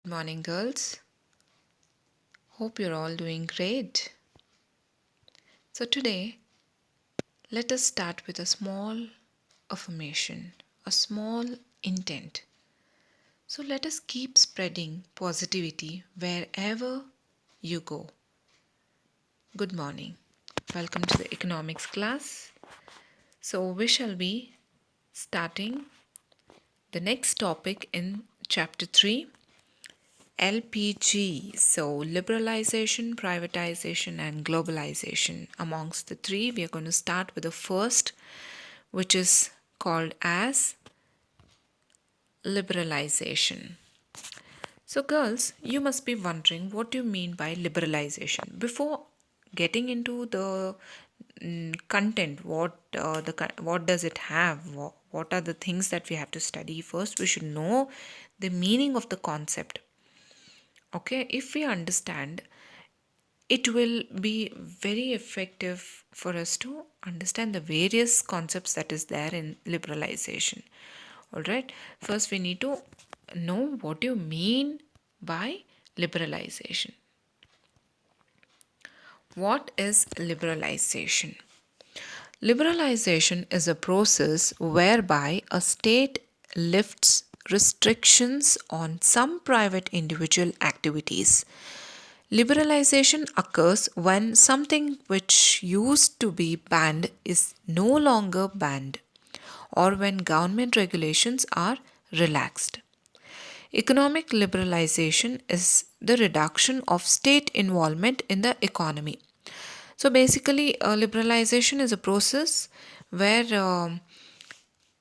Morning, girls. Hope you're all doing great. So, today, let us start with a small affirmation, a small intent. So, let us keep spreading positivity wherever you go. Good morning. Welcome to the economics class. So, we shall be starting the next topic in chapter 3, LPG, so liberalization, privatization, and globalization. Amongst the three, we are going to start with the first, which is called as liberalization. So, girls, you must be wondering what do you mean by liberalization? Before getting into the content, what does it have? What are the things that we have to study? First, we should know the meaning of the concept. Okay, if we understand, it will be very effective for us to understand the various concepts that is there in liberalization. All right, first we need to know what you mean by liberalization. What is liberalization? Liberalization is a process whereby a state lifts restrictions on some private individual activities. Liberalization occurs when something which used to be banned is no longer banned, or when government regulations are relaxed. Economic liberalization is the reduction of state involvement in the economy. So basically, liberalization is a process where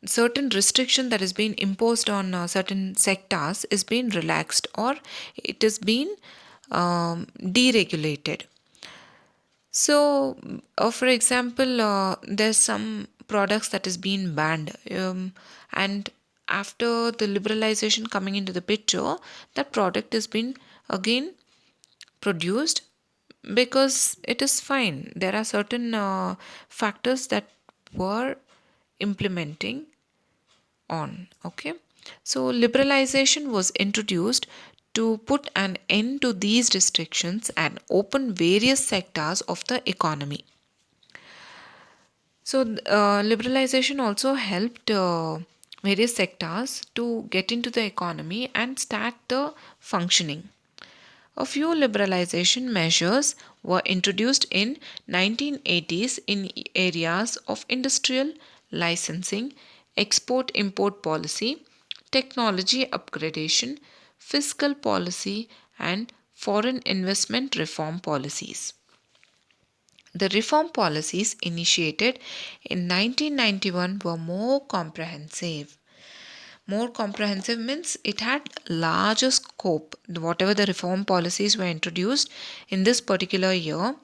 certain restriction that is being imposed on certain sectors is being relaxed, or it is being deregulated. So, for example, there's some products that is being banned, and after the liberalization coming into the picture, that product is being again produced because it is fine. There are certain factors that were implementing on. Okay, so liberalization was introduced to put an end to these restrictions and open various sectors of the economy. So, liberalization also helped various sectors to get into the economy and start the functioning. A few liberalization measures were introduced in 1980s in areas of industrial licensing, export-import policy, technology upgradation, fiscal policy, and foreign investment reform policies. The reform policies initiated in 1991 were more comprehensive. More comprehensive means it had larger scope. Whatever the reform policies were introduced in this particular year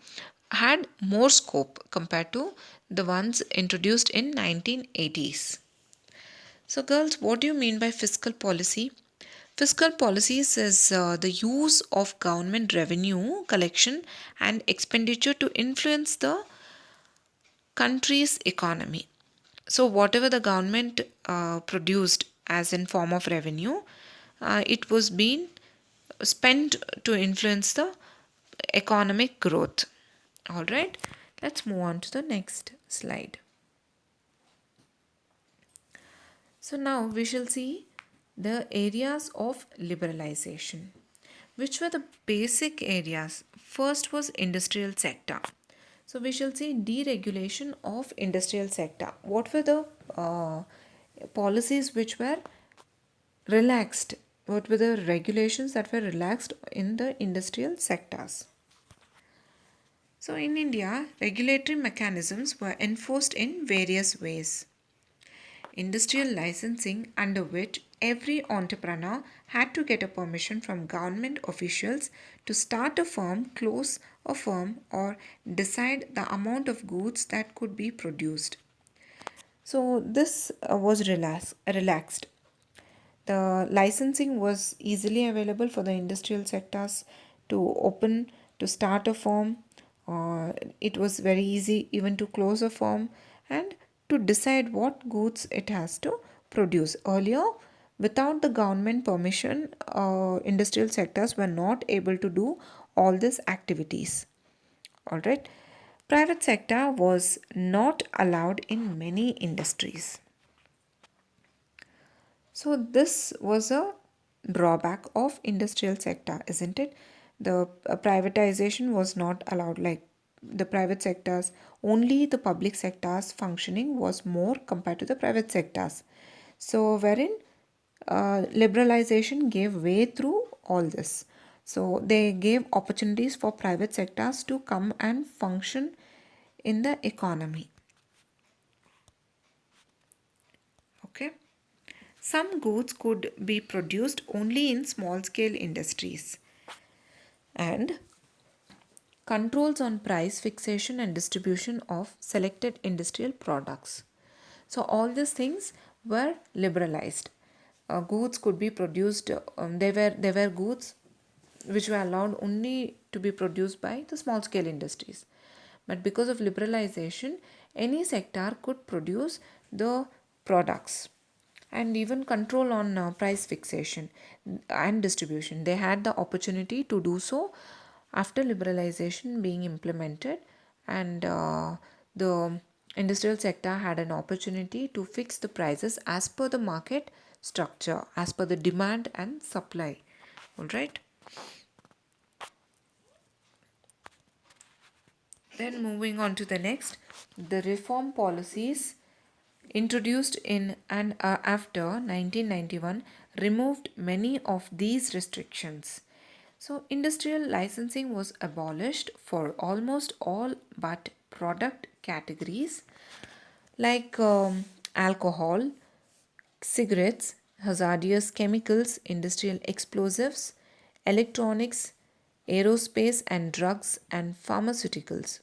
had more scope compared to the ones introduced in 1980s. So girls, what do you mean by fiscal policy? Fiscal policies is the use of government revenue collection and expenditure to influence the country's economy. So whatever the government produced as in form of revenue, it was being spent to influence the economic growth. All right, let's move on to the next slide. So now we shall see the areas of liberalization. Which were the basic areas? First was industrial sector. So we shall see deregulation of industrial sector. What were the policies which were relaxed? What were the regulations that were relaxed in the industrial sectors? So in India, regulatory mechanisms were enforced in various ways. Industrial licensing, under which every entrepreneur had to get a permission from government officials to start a firm, close a firm, or decide the amount of goods that could be produced. So this was relaxed. The licensing was easily available for the industrial sectors to open, to start a firm. It was very easy even to close a firm and to decide what goods it has to produce. Earlier, Without the government permission, industrial sectors were not able to do all these activities. All right. Private sector was not allowed in many industries. So this was a drawback of industrial sector, isn't it? The privatization was not allowed, like the private sectors, only the public sector's functioning was more compared to the private sectors. So wherein liberalization gave way through all this. So they gave opportunities for private sectors to come and function in the economy. Okay. Some goods could be produced only in small scale industries, and controls on price fixation and distribution of selected industrial products. So, all these things were liberalized. Goods could be produced, they were goods which were allowed only to be produced by the small scale industries. But because of liberalization, any sector could produce the products, and even control on price fixation and distribution. They had the opportunity to do so after liberalization being implemented, and the industrial sector had an opportunity to fix the prices as per the market structure, as per the demand and supply. All right. Then moving on to the next, the reform policies introduced in and after 1991 removed many of these restrictions. So, industrial licensing was abolished for almost all but product categories like alcohol, cigarettes, hazardous chemicals, industrial explosives, electronics, aerospace and drugs and pharmaceuticals.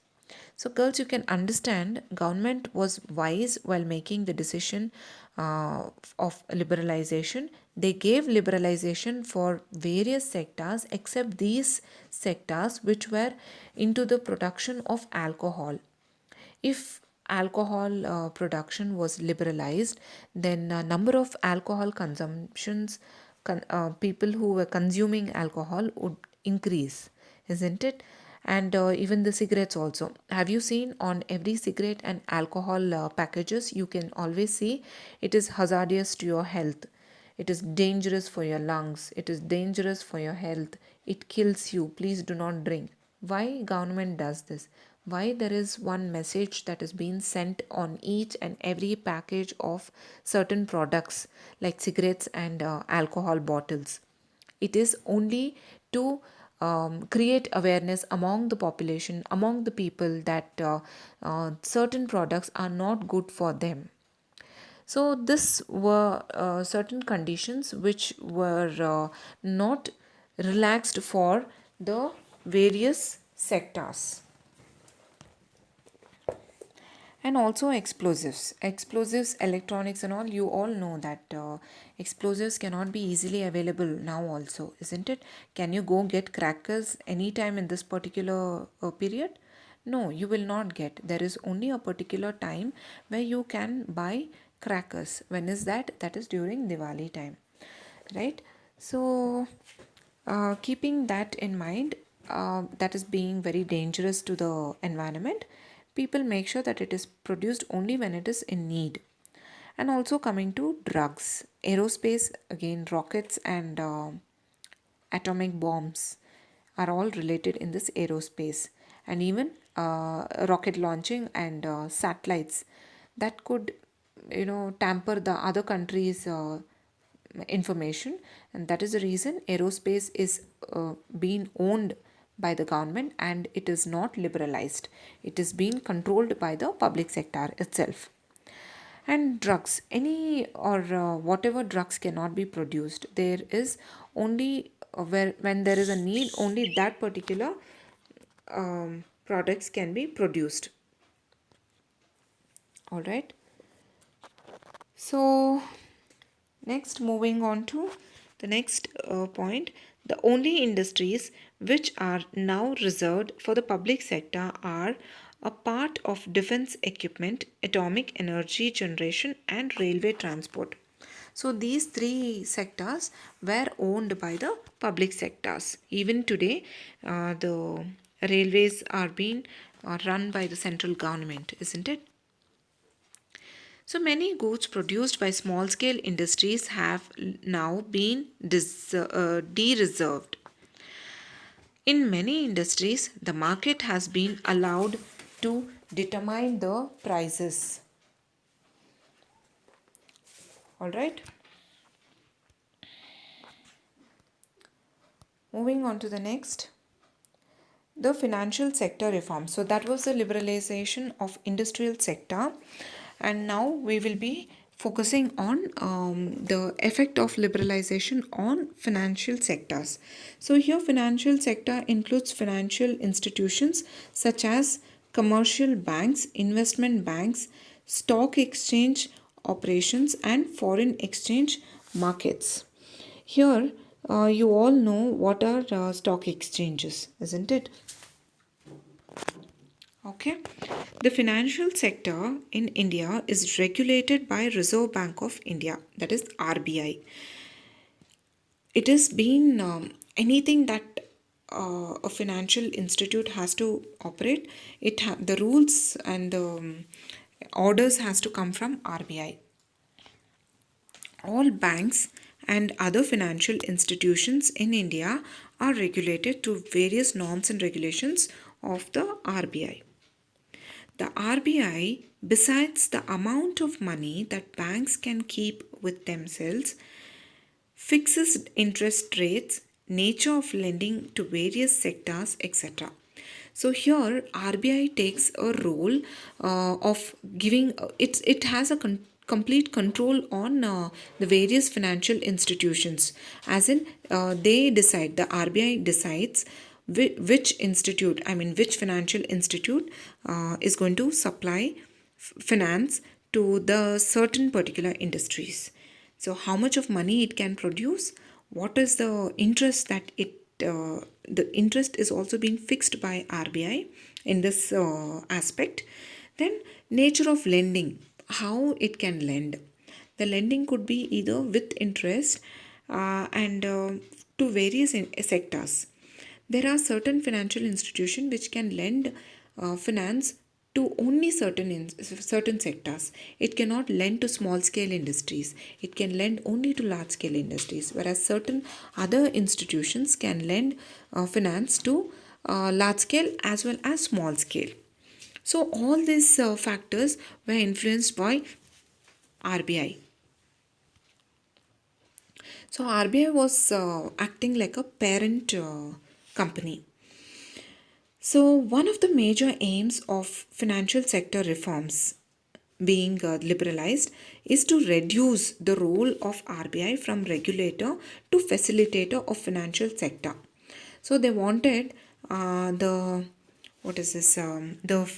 So girls, you can understand government was wise while making the decision of liberalization. They gave liberalization for various sectors except these sectors which were into the production of alcohol. If alcohol production was liberalized, then number of alcohol consumptions, people who were consuming alcohol would increase, isn't it? And even the cigarettes also. Have you seen on every cigarette and alcohol packages, you can always see it is hazardous to your health. It is dangerous for your lungs. It is dangerous for your health. It kills you. Please do not drink. Why government does this? Why there is one message that is being sent on each and every package of certain products like cigarettes and alcohol bottles? It is only to create awareness among the population, among the people, that certain products are not good for them. So, this were certain conditions which were not relaxed for the various sectors. And also explosives, electronics and all, you all know that explosives cannot be easily available now also, isn't it? Can you go get crackers anytime in this particular period? No, you will not get. There is only a particular time where you can buy crackers. When is that? That is during Diwali time, right? So keeping that in mind, that is being very dangerous to the environment, people make sure that it is produced only when it is in need. And also coming to drugs, aerospace, again, rockets and atomic bombs are all related in this aerospace, and even rocket launching and satellites that could, tamper the other countries' information, and that is the reason aerospace is being owned by the government and it is not liberalized. It is being controlled by the public sector itself. And drugs, any or whatever drugs cannot be produced, there is only where when there is a need, only that particular products can be produced. All right. So next, moving on to the next point, the only industries which are now reserved for the public sector are a part of defense equipment, atomic energy generation, and railway transport. So these three sectors were owned by the public sectors. Even today, the railways are being run by the central government, isn't it? So many goods produced by small scale industries have now been de-reserved. In many industries, the market has been allowed to determine the prices. All right. Moving on to the next, the financial sector reform. So that was the liberalization of industrial sector, and now we will be focusing on the effect of liberalization on financial sectors. So here financial sector includes financial institutions such as commercial banks, investment banks, stock exchange operations, and foreign exchange markets. Here, you all know what are stock exchanges, isn't it? Okay. The financial sector in India is regulated by Reserve Bank of India, that is RBI. It has been anything that a financial institute has to operate. The rules and the orders has to come from RBI. All banks and other financial institutions in India are regulated to various norms and regulations of the RBI. The RBI, besides the amount of money that banks can keep with themselves, fixes interest rates, nature of lending to various sectors, etc. So here RBI takes a role of giving it has a complete control on the various financial institutions, as in they decide, the RBI decides which institute, I mean which financial institute is going to supply finance to the certain particular industries. So how much of money it can produce, what is the interest that the interest is also being fixed by RBI in this aspect. Then nature of lending, how it can lend. The lending could be either with interest and to various sectors. There are certain financial institutions which can lend finance to only certain sectors. It cannot lend to small scale industries. It can lend only to large scale industries, whereas certain other institutions can lend finance to large scale as well as small scale. So all these factors were influenced by RBI. So RBI was acting like a parent company. So, one of the major aims of financial sector reforms being liberalized is to reduce the role of RBI from regulator to facilitator of financial sector. So, they wanted the what is this the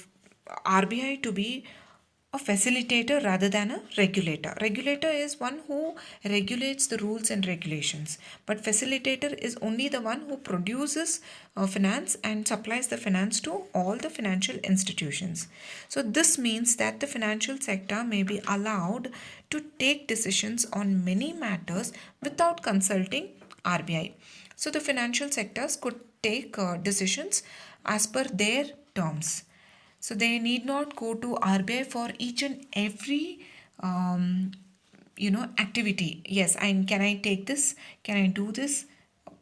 RBI to be a facilitator rather than a regulator. Regulator is one who regulates the rules and regulations, but facilitator is only the one who produces finance and supplies the finance to all the financial institutions. So, this means that the financial sector may be allowed to take decisions on many matters without consulting RBI. So, the financial sectors could take decisions as per their terms. So they need not go to RBI for each and every activity. Yes, can I take this? Can I do this?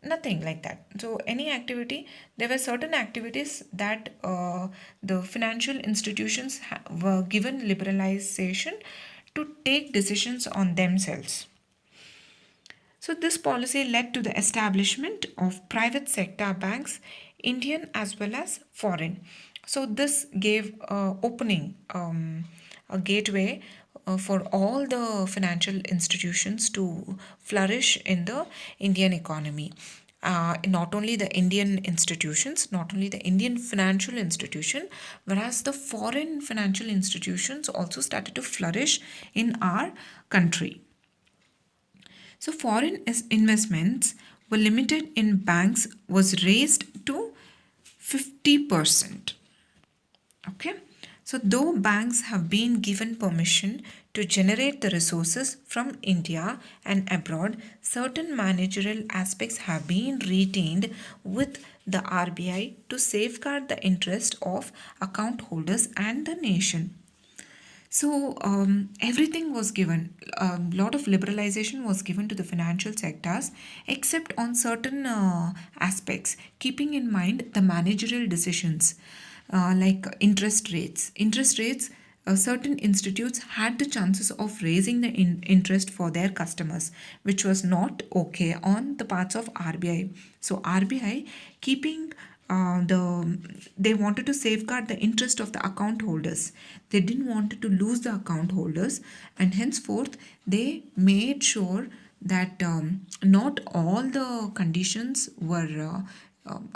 Nothing like that. So any activity, there were certain activities that the financial institutions were given liberalization to take decisions on themselves. So, this policy led to the establishment of private sector banks, Indian as well as foreign. So, this gave opening, a gateway for all the financial institutions to flourish in the Indian economy. Not only the Indian institutions, not only the Indian financial institution, whereas the foreign financial institutions also started to flourish in our country. So foreign investments were limited in banks was raised to 50%. Okay. So, though banks have been given permission to generate the resources from India and abroad, certain managerial aspects have been retained with the RBI to safeguard the interest of account holders and the nation. So everything was given. A lot of liberalization was given to the financial sectors, except on certain aspects, keeping in mind the managerial decisions, like interest rates. Interest rates. Certain institutes had the chances of raising the interest for their customers, which was not okay on the parts of RBI. So RBI keeping they wanted to safeguard the interest of the account holders. They didn't want to lose the account holders, and henceforth they made sure that not all the conditions were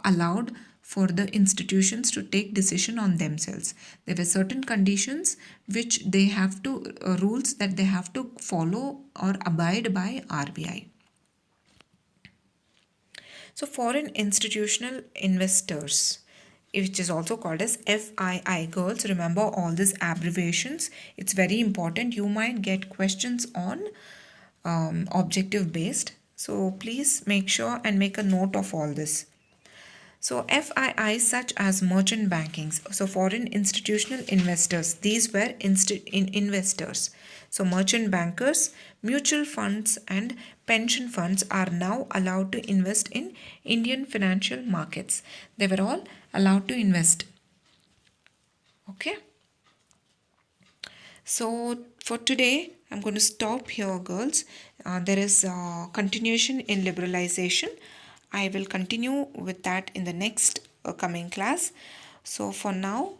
allowed for the institutions to take decision on themselves. There were certain conditions which they have to rules that they have to follow or abide by RBI. So, foreign institutional investors, which is also called as FII, girls, remember all these abbreviations. It's very important. You might get questions on objective based. So, please make sure and make a note of all this. So FIIs such as merchant bankings, so foreign institutional investors, these were investors. So merchant bankers, mutual funds and pension funds are now allowed to invest in Indian financial markets. They were all allowed to invest. Okay. So for today, I'm going to stop here, girls. There is a continuation in liberalization. I will continue with that in the next coming class. So for now,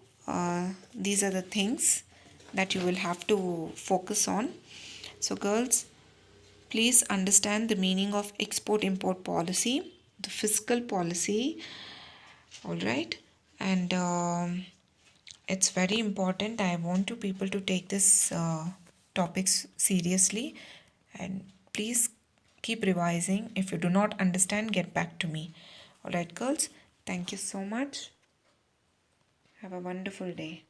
these are the things that you will have to focus on. So girls, please understand the meaning of export-import policy, the fiscal policy, all right, and it's very important. I want you people to take this topics seriously, and please keep revising. If you do not understand, get back to me. All right, girls, thank you so much. Have a wonderful day.